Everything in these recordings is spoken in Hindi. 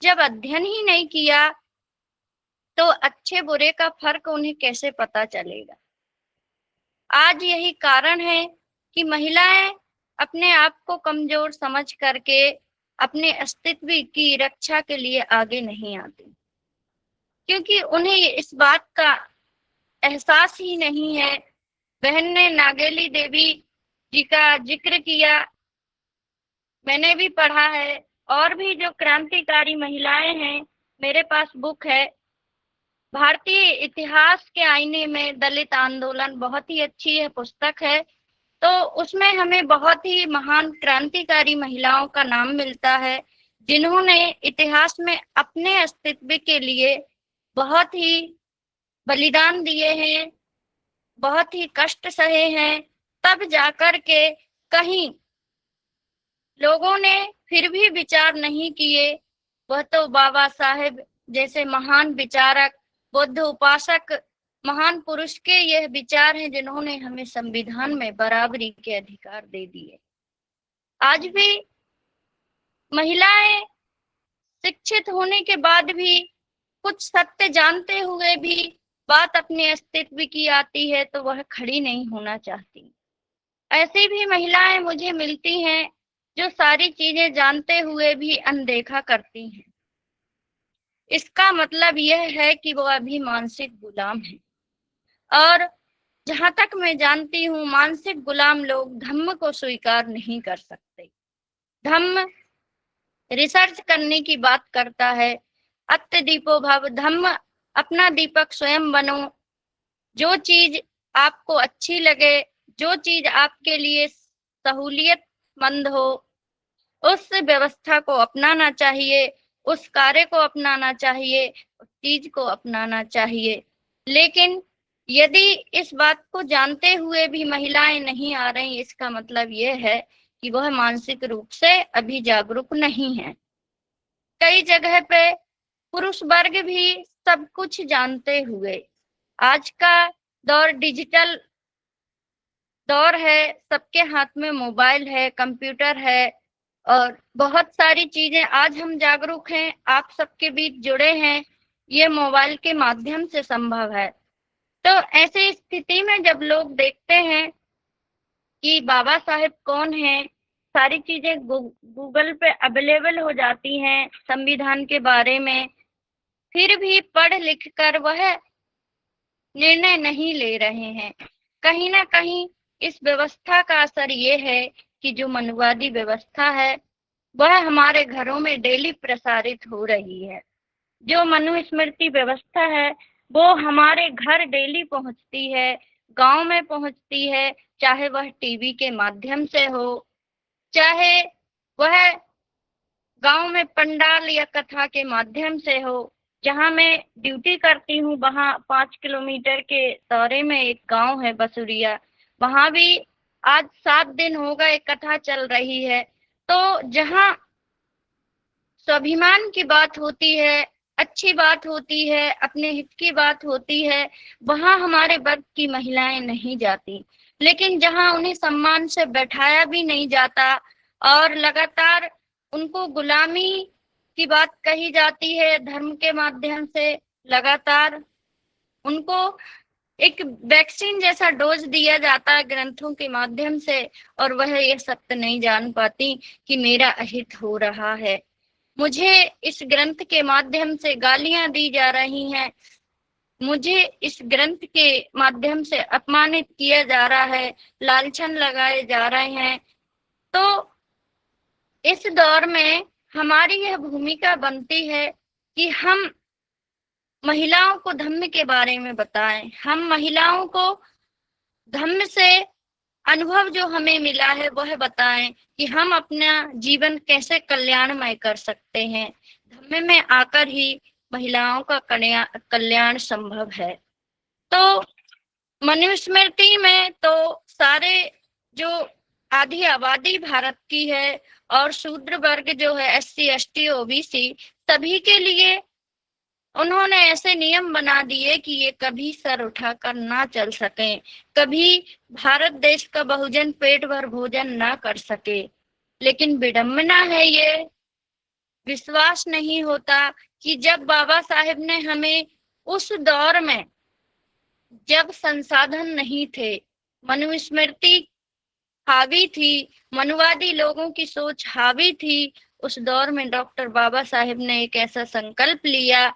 जब अध्ययन ही नहीं किया तो अच्छे बुरे का फर्क उन्हें कैसे पता चलेगा। आज यही कारण है कि महिलाएं अपने आप को कमजोर समझ करके अपने अस्तित्व की रक्षा के लिए आगे नहीं आती, क्योंकि उन्हें इस बात का एहसास ही नहीं है। बहन ने नागेली देवी जी का जिक्र किया, मैंने भी पढ़ा है, और भी जो क्रांतिकारी महिलाएं हैं, मेरे पास बुक है। भारतीय इतिहास के आईने में दलित आंदोलन बहुत ही अच्छी है पुस्तक है। तो उसमें हमें बहुत ही महान क्रांतिकारी महिलाओं का नाम मिलता है, जिन्होंने इतिहास में अपने अस्तित्व के लिए बहुत ही बलिदान दिए हैं, बहुत ही कष्ट सहे हैं। तब जाकर के कहीं लोगों ने फिर भी विचार नहीं किए। वह तो बाबा साहेब जैसे महान विचारक, बुद्ध उपासक, महान पुरुष के यह विचार हैं जिन्होंने हमें संविधान में बराबरी के अधिकार दे दिए। आज भी महिलाएं शिक्षित होने के बाद भी, कुछ सत्य जानते हुए भी बात अपने अस्तित्व की आती है तो वह खड़ी नहीं होना चाहती। ऐसी भी महिलाएं मुझे मिलती हैं जो सारी चीजें जानते हुए भी अनदेखा करती हैं। इसका मतलब यह है कि वो अभी मानसिक गुलाम है। और जहां तक मैं जानती हूँ, मानसिक गुलाम लोग धम्म को स्वीकार नहीं कर सकते। धम्म रिसर्च करने की बात करता है। अत्य दीपो भव, धम्म अपना दीपक स्वयं बनो। जो चीज आपको अच्छी लगे, जो चीज आपके लिए सहूलियतमंद हो, उस व्यवस्था को अपनाना चाहिए, उस कार्य को अपनाना चाहिए, उस चीज को अपनाना चाहिए। लेकिन यदि इस बात को जानते हुए भी महिलाएं नहीं आ रही, इसका मतलब यह है कि वह मानसिक रूप से अभी जागरूक नहीं है। कई जगह पे पुरुष वर्ग भी सब कुछ जानते हुए, आज का दौर डिजिटल दौर है, सबके हाथ में मोबाइल है, कंप्यूटर है, और बहुत सारी चीजें, आज हम जागरूक हैं, आप सबके बीच जुड़े हैं, ये मोबाइल के माध्यम से संभव है। तो ऐसी स्थिति में जब लोग देखते हैं कि बाबा साहेब कौन है, सारी चीजें गूगल पे अवेलेबल हो जाती हैं संविधान के बारे में, फिर भी पढ़ लिख कर वह निर्णय नहीं ले रहे हैं। कहीं ना कहीं इस व्यवस्था का असर ये है कि जो मनुवादी व्यवस्था है वह हमारे घरों में डेली प्रसारित हो रही है। जो मनुस्मृति व्यवस्था है वो हमारे घर डेली पहुंचती है, गांव में पहुंचती है, चाहे वह टीवी के माध्यम से हो, चाहे वह गांव में पंडाल या कथा के माध्यम से हो। जहां मैं ड्यूटी करती हूँ वहां 5 किलोमीटर के दौरे में एक गांव है बसुरिया, वहां भी आज 7 दिन हो गए कथा चल रही है। तो जहां स्वाभिमान की बात होती है, अच्छी बात होती है, अपने हित की बात होती है, वहां हमारे वर्ग की महिलाएं नहीं जाती। लेकिन जहां उन्हें सम्मान से बैठाया भी नहीं जाता और लगातार उनको गुलामी की बात कही जाती है धर्म के माध्यम से, लगातार उनको एक वैक्सीन जैसा डोज दिया जाता है ग्रंथों के माध्यम से, और वह ये सत्य नहीं जान पाती कि मेरा अहित हो रहा है। मुझे इस ग्रंथ के माध्यम से गालियां दी जा रही हैं, मुझे इस ग्रंथ के माध्यम से अपमानित किया जा रहा है, लांछन लगाए जा रहे हैं। तो इस दौर में हमारी यह भूमिका बनती है कि हम महिलाओं को धम्म के बारे में बताएं, हम महिलाओं को धम्म से अनुभव जो हमें मिला है वह बताएं कि हम अपना जीवन कैसे कल्याणमय कर सकते हैं। धम्म में आकर ही महिलाओं का कल्याण संभव है। तो मनुस्मृति में तो सारे जो आधी आबादी भारत की है और शूद्र वर्ग जो है SC ST OBC, सभी के लिए उन्होंने ऐसे नियम बना दिए कि ये कभी सर उठाकर ना चल सके, कभी भारत देश का बहुजन पेट भर भोजन ना कर सके। लेकिन विडंबना है ये विश्वास नहीं होता कि जब बाबा साहेब ने हमें उस दौर में, जब संसाधन नहीं थे, मनुस्मृति हावी थी, मनुवादी लोगों की सोच हावी थी, उस दौर में डॉक्टर बाबा साहेब ने एक ऐसा संकल्प लिया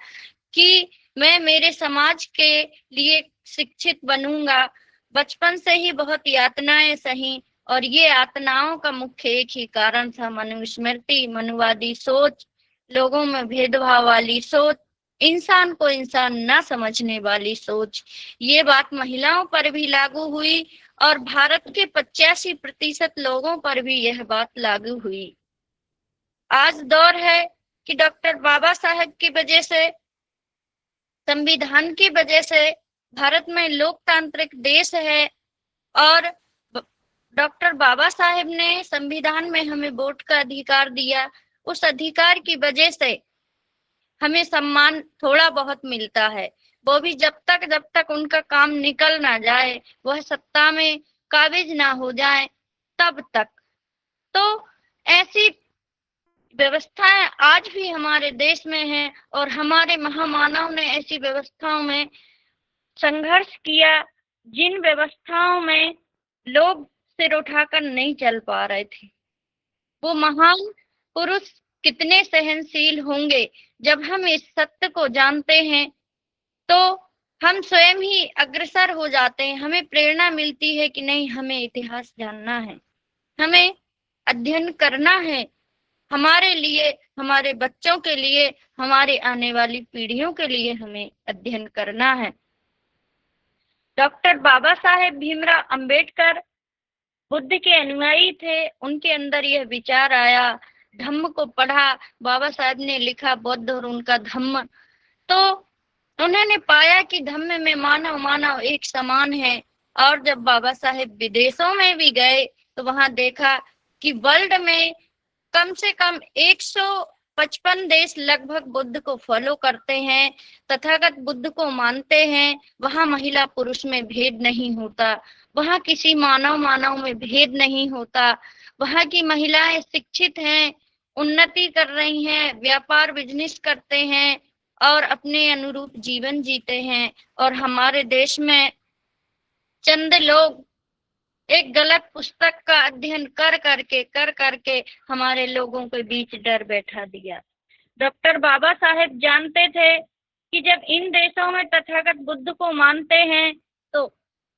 कि मैं मेरे समाज के लिए शिक्षित बनूंगा। बचपन से ही बहुत यातनाएं सही, और ये यातनाओं का मुख्य एक ही कारण था, मनुस्मृति, मनुवादी सोच, लोगों में भेदभाव वाली सोच, इंसान को इंसान न समझने वाली सोच। ये बात महिलाओं पर भी लागू हुई और भारत के 85% लोगों पर भी यह बात लागू हुई। आज दौर है कि डॉक्टर बाबा साहेब की वजह से, संविधान की वजह से भारत में लोकतांत्रिक देश है, और डॉक्टर बाबा साहेब ने संविधान में हमें वोट का अधिकार दिया। उस अधिकार की वजह से हमें सम्मान थोड़ा बहुत मिलता है, वो भी जब तक उनका काम निकल ना जाए, वह सत्ता में काबिज ना हो जाए, तब तक। तो ऐसी व्यवस्थाएं आज भी हमारे देश में हैं, और हमारे महामानव ने ऐसी व्यवस्थाओं में संघर्ष किया, जिन व्यवस्थाओं में लोग सिर उठाकर नहीं चल पा रहे थे। वो महान पुरुष कितने सहनशील होंगे। जब हम इस सत्य को जानते हैं तो हम स्वयं ही अग्रसर हो जाते हैं, हमें प्रेरणा मिलती है कि नहीं, हमें इतिहास जानना है, हमें अध्ययन करना है, हमारे लिए, हमारे बच्चों के लिए, हमारे आने वाली पीढ़ियों के लिए हमें अध्ययन करना है। डॉक्टर बाबा साहेब भीमराव अंबेडकर बुद्ध के अनुयायी थे, उनके अंदर यह विचार आया, धम्म को पढ़ा, बाबा साहेब ने लिखा बुद्ध और उनका धम्म, तो उन्होंने पाया कि धम्म में मानव मानव एक समान है। और जब बाबा साहेब विदेशों में भी गए तो वहां देखा कि वर्ल्ड में कम से कम 155 देश लगभग बुद्ध को फॉलो करते हैं, तथागत बुद्ध को मानते हैं। वहां महिला पुरुष में भेद नहीं होता, वहां किसी मानव मानव में भेद नहीं होता, वहां की महिलाएं शिक्षित हैं, उन्नति कर रही हैं, व्यापार बिजनेस करते हैं और अपने अनुरूप जीवन जीते हैं। और हमारे देश में चंद लोग एक गलत पुस्तक का अध्ययन कर करके हमारे लोगों के बीच डर बैठा दिया। डॉक्टर बाबा साहेब जानते थे कि जब इन देशों में तथागत बुद्ध को मानते हैं तो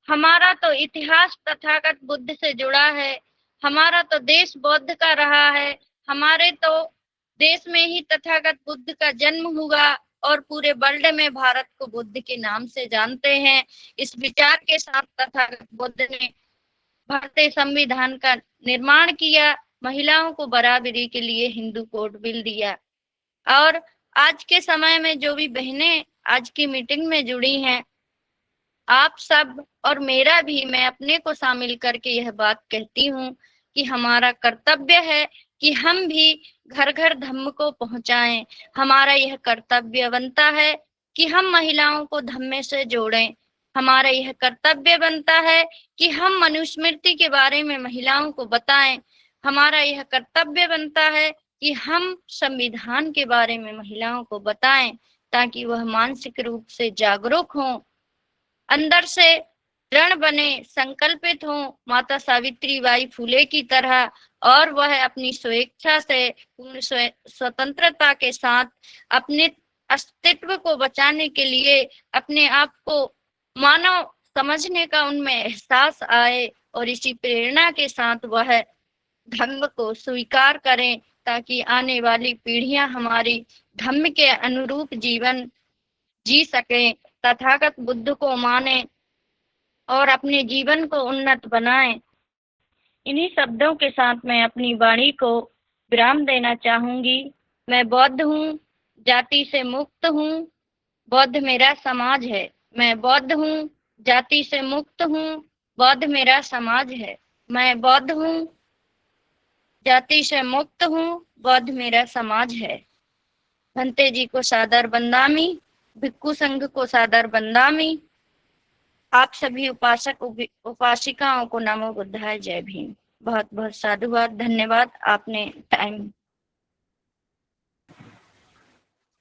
हमारा तो इतिहास तथागत बुद्ध से जुड़ा है, हमारा तो देश बौद्ध का रहा है, हमारे तो देश में ही तथागत बुद्ध का जन्म हुआ और पूरे वर्ल्ड में भारत को बुद्ध के नाम से जानते हैं। इस विचार के साथ तथागत बुद्ध ने भारतीय संविधान का निर्माण किया, महिलाओं को बराबरी के लिए हिंदू कोड बिल दिया। और आज के समय में जो भी बहनें आज की मीटिंग में जुड़ी हैं, आप सब और मेरा भी, मैं अपने को शामिल करके यह बात कहती हूँ कि हमारा कर्तव्य है कि हम भी घर घर धम्म को पहुंचाएं। हमारा यह कर्तव्य बनता है कि हम महिलाओं को धम्म से जोड़ें। हमारा यह कर्तव्य बनता है कि हम मनुस्मृति के बारे में महिलाओं को बताएं। हमारा यह कर्तव्य बनता है कि हम संविधान के बारे में महिलाओं को बताएं, ताकि वह मानसिक रूप से जागरूक हों, अंदर से दृढ़ बने, संकल्पित हो माता सावित्री बाई फुले की तरह, और वह अपनी स्वेच्छा से पूर्ण स्वतंत्रता के साथ अपने अस्तित्व को बचाने के लिए अपने आप को मानव समझने का उनमें एहसास आए, और इसी प्रेरणा के साथ वह धर्म को स्वीकार करें, ताकि आने वाली पीढ़ियां हमारी धर्म के अनुरूप जीवन जी सके, तथागत बुद्ध को माने और अपने जीवन को उन्नत बनाएं। इन्हीं शब्दों के साथ मैं अपनी वाणी को विराम देना चाहूंगी। मैं बौद्ध हूँ, जाति से मुक्त हूँ, बौद्ध मेरा समाज है। मैं बौद्ध हूँ, जाति से मुक्त हूँ, बौद्ध मेरा समाज है। मैं बौद्ध हूँ, जाति से मुक्त हूँ, बौद्ध मेरा समाज है। भंते जी को सादर बंदामी, भिक्खु संघ को सादर बंदामी। आप सभी उपासक उपासिकाओं को नमो बुद्धाय, जय भीम। बहुत बहुत साधुवाद, धन्यवाद, आपने टाइम